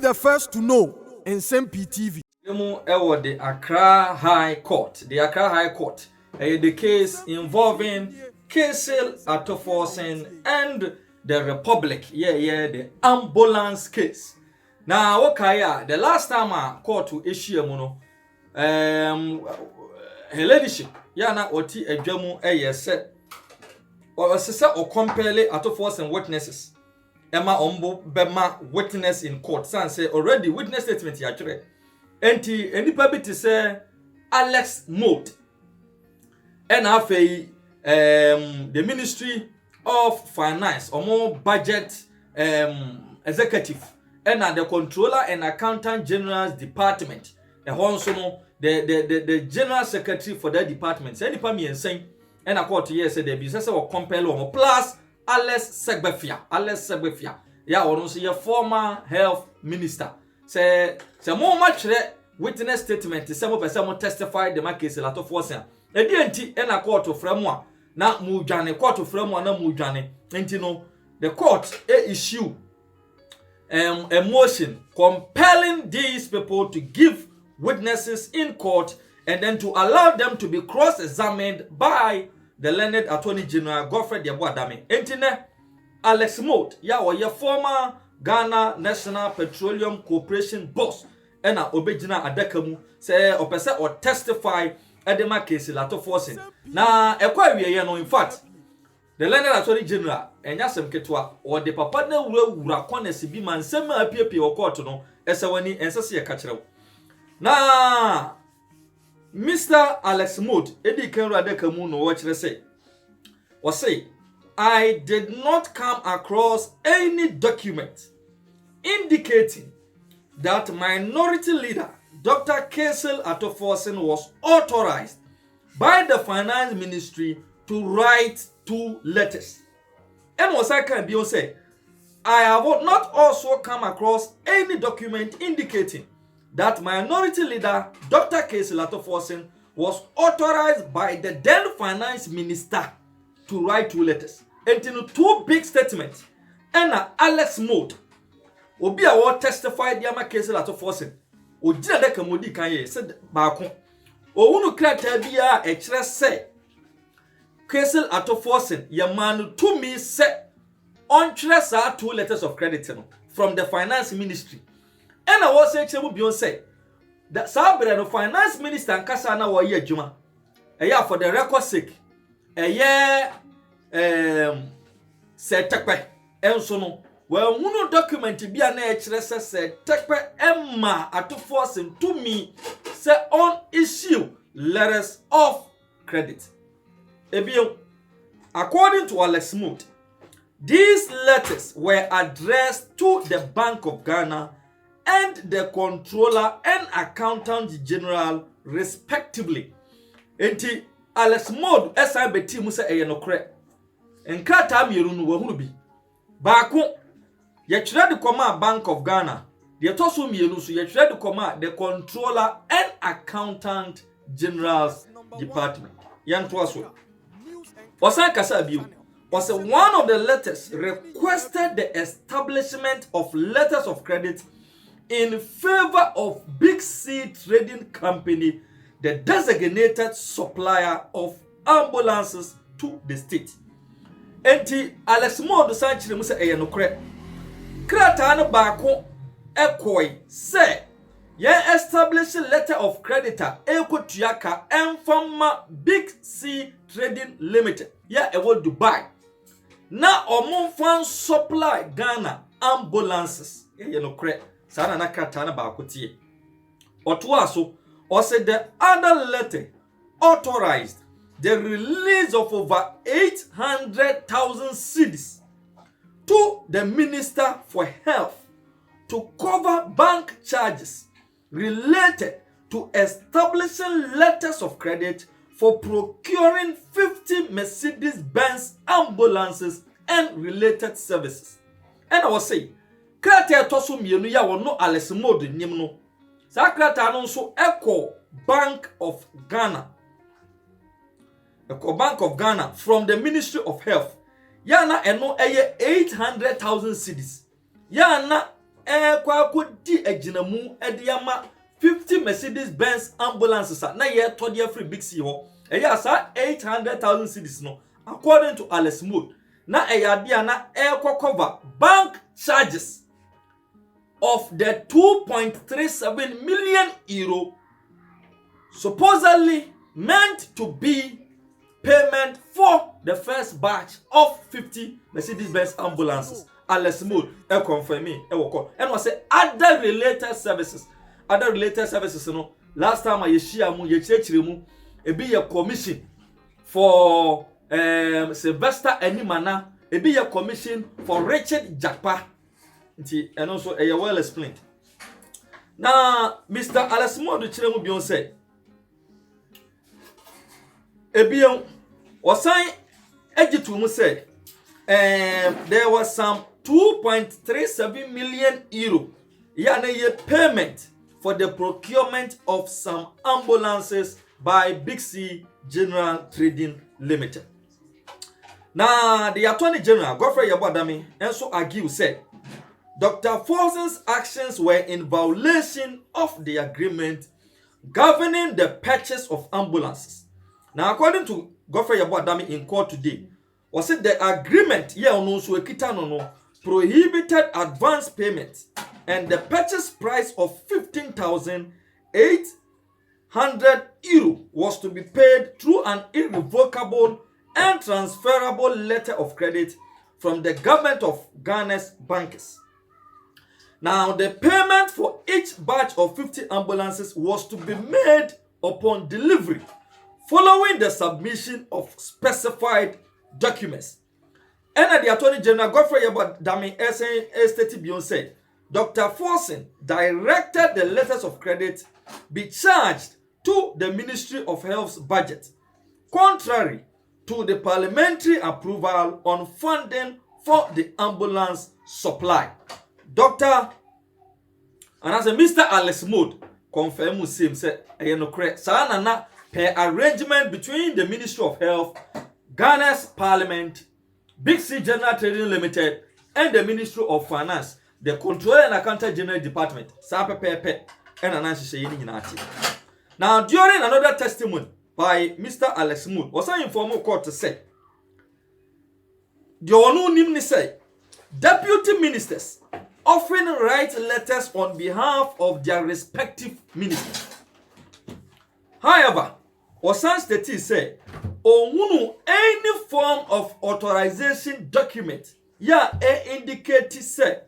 the first to know. Nsem-Pii TV. The Accra High Court. The Accra High Court. The case involving Kesel Ato Forson and the Republic. The ambulance case. Now, okay, the last time I court to issue her ladyship. Na oti adwamu said or sister or compare Ato Forson witnesses. Emma Ombo Bema witness in court. San say already witness statement actually. Enti enipa bi te say Alex Moat. And afei the Ministry of Finance or more budget executive and the Controller and Accountant General's Department. The General Secretary for that department. Say enipa mi ensem and a court here say the business or compare or plus Alex Segbefia. Ya ono so your former health minister. Say more much witness statement say mo person mo testify the case Ato Forson. E di enti e na court fremu a na mu dwane court fremu a na mu dwane. Enti no the court issue a motion compelling these people to give witnesses in court and then to allow them to be cross-examined by the learned Attorney General Godfrey Diabo-Adame. Entine Alex Moat, your former Ghana National Petroleum Corporation boss, and obejina adakamu say opese or testify edema case Ato Forson. Na ekwa wiye no, in fact, the learned Attorney General Nsem Ketwa or the papa na wura konesi bi man nsem apiepie wo court no esewani ensese ye ka kirew. Na Mr. Alex Moat, Eddie Kenra Dekamu no watch say, I did not come across any document indicating that minority leader Dr. Kesel Ato Forson was authorized by the Finance Ministry to write 2 letters. And was I can be say, I have not also come across any document indicating that minority leader Dr. Kesel Ato Forson was authorized by the then finance minister to write 2 letters. And in 2 big statements, and Alex Moat obi a wo testified yama Kesel Ato Forson o gina de kamodi kan ye said baako o hunu krata bia e kire se Kesel Ato Forson ye man to me se on kire sa 2 letters of credit no from the finance ministry. And I was saying to say that Sabre no finance minister and Kasana wa ye juma. For the record sake, a year said tekpe enso no. Well, no document be an HRS said tekpe Emma Ato Forson to me say on issue letters of credit. Ebio, according to Alex Moat, these letters were addressed to the Bank of Ghana and the Controller and Accountant General respectively. Enti Alex Moat esa beti mu se eyenokre. Enkrata mieru no wahunu bi. Baako ye kire de koma Bank of Ghana. De toso mienu so ye kire de koma the Controller and Accountant General's Department. Yan to aso. Osan kasa biu. Was one of the letters requested the establishment of letters of credit in favor of Big C Trading Company, the designated supplier of ambulances to the state. Enti Alex Moat sanchire mu se eyenokre. Krata no baako ekoi say ye establish letter of creditor ekotuaka emfama Big C Trading Limited. Ya ewo Dubai. Na omonfan supply Ghana ambulances. Eyenokre. Sana na krata na baako tie. Otoaso or said the other letter authorized the release of over 800,000 cedis to the Minister for Health to cover bank charges related to establishing letters of credit for procuring 50 Mercedes-Benz ambulances and related services. And I was saying, krata toso mienu ya wono Alex Moat nim no. Sa krata no so Eco Bank of Ghana. Eco Bank of Ghana from the Ministry of Health. Ya na eno eye 800,000 cedis. Ya na kwa di aginamu ede ama 50 Mercedes Benz ambulances na ye to de free big C ho eya asa 800,000 cedis no according to Alex Mood na eya dia na cover bank charges of the 2.37 million euro supposedly meant to be payment for the first batch of 50 Mercedes Benz ambulances. Alex Mood confirm me and was say other related services no last time I share mu ye chechire mu e be your commission for Sylvester Animana e be your commission for Richard Jakpa and also well explained. Now Mr. Alex Mood chire mu bion say ebion wasan egitu mu say there was some 2.37 million euro ye payment for the procurement of some ambulances by Big C General Trading Limited. Now the Attorney General Godfrey Yabadami also argued said Dr. Forson's actions were in violation of the agreement governing the purchase of ambulances. Now according to Godfrey Yabadami in court today, was it the agreement prohibited advance payments and the purchase price of 15,800 euro was to be paid through an irrevocable and transferable letter of credit from the government of Ghana's bankers. Now, the payment for each batch of 50 ambulances was to be made upon delivery following the submission of specified documents. And the Attorney General Godfrey Yabadami stated beyond said, Dr. Forson directed the letters of credit be charged to the Ministry of Health's budget, contrary to the parliamentary approval on funding for the ambulance supply. Dr. and as a Mr. Alex Mood confirmed Muslim said, na per arrangement between the Ministry of Health, Ghana's Parliament, Big C General Trading Limited, and the Ministry of Finance, the Controller and Accountant General Department. Now, during another testimony by Mr. Alex Mood, was I informed court to say, the Onu Nimni say, deputy ministers often write letters on behalf of their respective ministers. However, Osan State say, any form of authorization document indicate say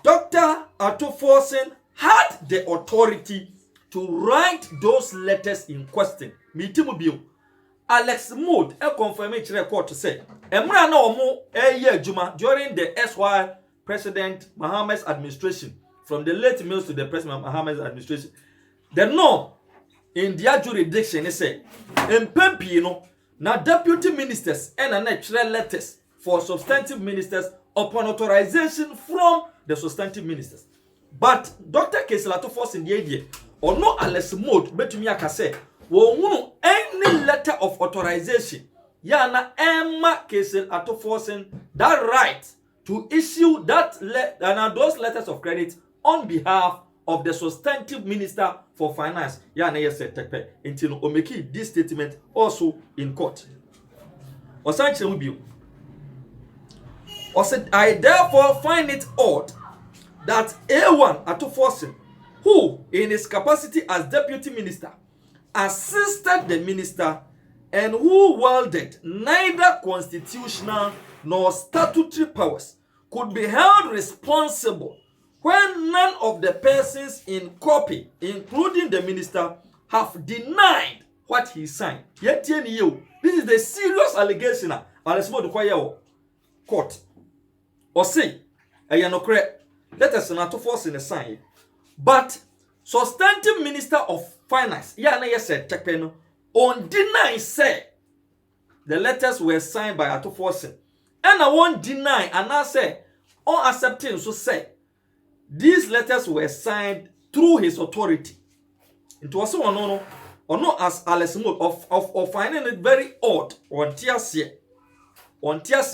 Dr. Ato Forson had the authority to write those letters in question. Mitimubio Alex Mood confirmation record to say emra na omo juma during the SY President Mahamad's administration, from the late meals to the President Mahamad's administration. The norm in their jurisdiction is say Nsem-Pii no na deputy ministers and natural letters for substantive ministers upon authorization from the substantive ministers. But Dr. Keselato Forson the idea or no Alex Mood betumi akase wo any letter of authorization na Emma Keselato Forson that right to issue that those letters of credit on behalf of the substantive minister for finance. Until omeki this statement also in court. I therefore find it odd that A1 Ato Forson, who in his capacity as deputy minister assisted the minister and who wielded neither constitutional nor statutory powers, could be held responsible when none of the persons in copy, including the minister, have denied what he signed. Yet, this is the serious allegation. Alex Mood court. Or say, let us not force in a sign. But substantive minister of finance, said, on deny say the letters were signed by Ato Forson. And I won't deny, and I say, on accepting, so say, these letters were signed through his authority. It was so no, as Alex Mood of finding it very odd on Tiasie,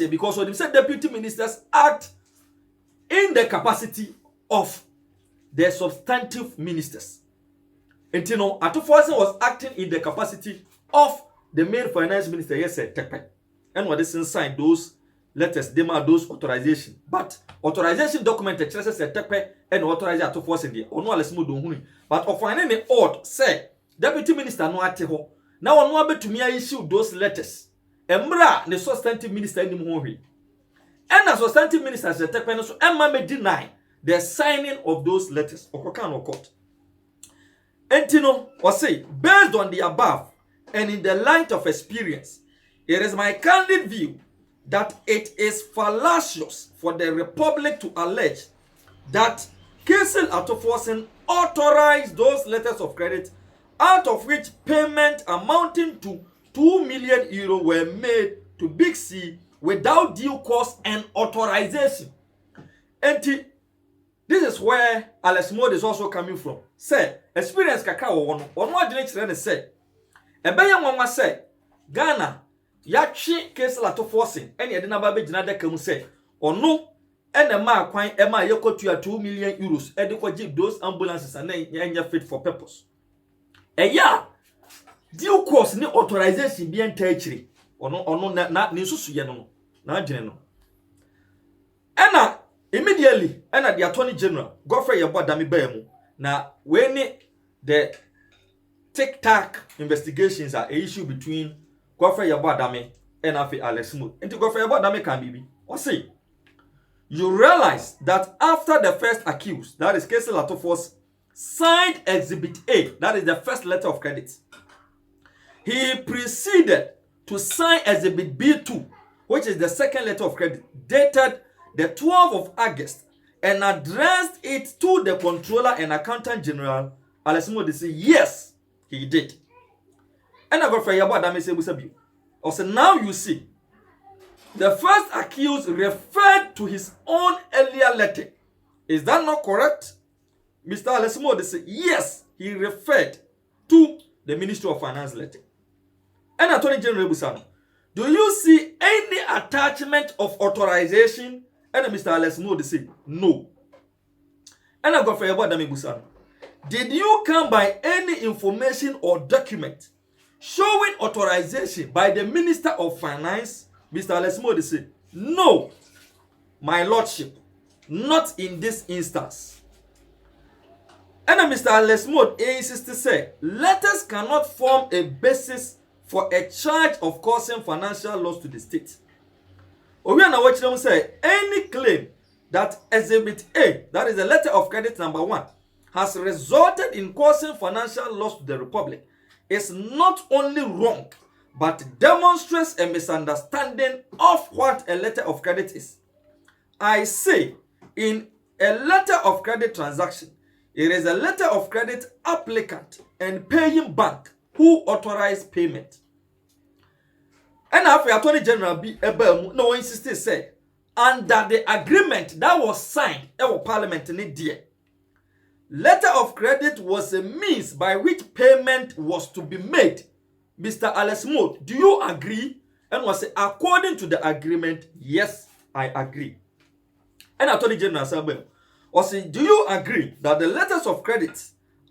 because when he said deputy ministers act in the capacity of the substantive ministers. And you know, Forson was acting in the capacity of the main finance minister, yes, Tepe. And what is inside those letters, they are those authorization. But authorization document says Tepe and authorize Forson there. Or no, let's move on. But of finding odd, say, deputy minister no ateho. Now, on one to me, I issue those letters. Embra, the substantive minister in the movie. And as substantive minister, the Tepe, so Emma may deny the signing of those letters. Or can or court. And you know, or say, based on the above, and in the light of experience, it is my candid view that it is fallacious for the Republic to allege that Kessel Forson authorized those letters of credit, out of which payment amounting to €2 million were made to Big C without due course and authorization. And this is where Alex Mode is also coming from. Say, experience kakao one more generation say. Ebeye nwanwa say, Ghana, yachi Kessel Forson, and yadina babe jinade kemu say, ono, ene ma kwan ema yekotu ya €2 million, ediko jib those ambulances and then fit for purpose. Ya, due course ni authorization bi entachiri. Ono na ni susu ye no na adwene no. Ena immediately, ena the Attorney General, Godfrey Yabadami Bemu, na when the tic-tac investigations are an issue between Godfrey Yabadami and Alex Smooth. And Godfrey Yabadami can be, or say, you realize that after the first accused, that is Kessel Forson, signed Exhibit A, that is the first letter of credit, he proceeded to sign Exhibit B2, which is the second letter of credit, dated the 12th of August, and addressed it to the Controller and Accountant General, Alex Smooth. Say, yes, he did. And I got for Yabadami say, also now you see, the first accused referred to his own earlier letter. Is that not correct? Mr. Alex Smooth say, yes, he referred to the Ministry of Finance letter. And Attorney General Busano, do you see any attachment of authorization? And Mr. Alex Smooth say, no. And I got for Yabadami Busano, did you come by any information or document showing authorization by the Minister of Finance? Mr. Alex Smooth said, no, my lordship, not in this instance. And Mr. Alex Smooth insists to say, letters cannot form a basis for a charge of causing financial loss to the state. We are now watching them say, any claim that Exhibit A, that is the letter of credit number 1, has resulted in causing financial loss to the Republic is not only wrong, but demonstrates a misunderstanding of what a letter of credit is. I say, in a letter of credit transaction, it is a letter of credit applicant and paying bank who authorize payment. And after Attorney General B. Ebel, no one insisted, say, under the agreement that was signed in Parliament in India, letter of credit was a means by which payment was to be made. Mr. Alex Smooth, do you agree? And was say, according to the agreement, yes, I agree. And Attorney General Sabel was say, do you agree that the letters of credit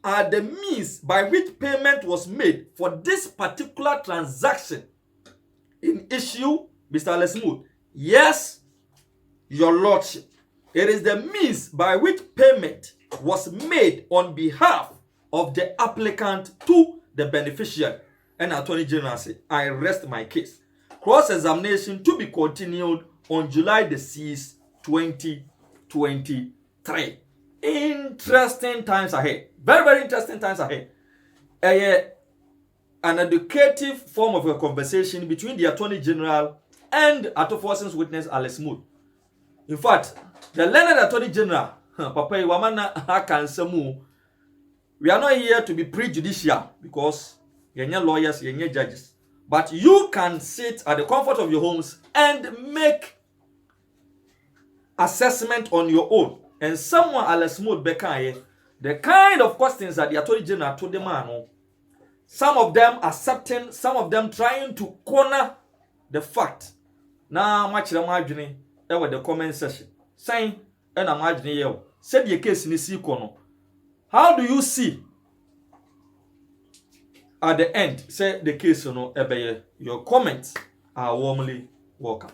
are the means by which payment was made for this particular transaction in issue? Mr. Alex Smooth, yes, your lordship. It is the means by which payment was made on behalf of the applicant to the beneficiary. And Attorney General said, I rest my case. Cross-examination to be continued on July the 6th, 2023. Interesting times ahead. Very, very interesting times ahead. An educative form of a conversation between the Attorney General and Forson's witness, Alex Smooth. In fact, the learned Attorney General, Papa Iwamana Hakansamu, we are not here to be prejudicial because you're not lawyers, you're not judges. But you can sit at the comfort of your homes and make assessment on your own. And someone, Alex Smooth Bekaye, the kind of questions that the Attorney General told the man, some of them accepting, some of them trying to corner the fact. Now, much the margin, that was the comment section saying, and I'm imagining you said your case in the kono. How do you see at the end say the case ebe your comments are warmly welcome.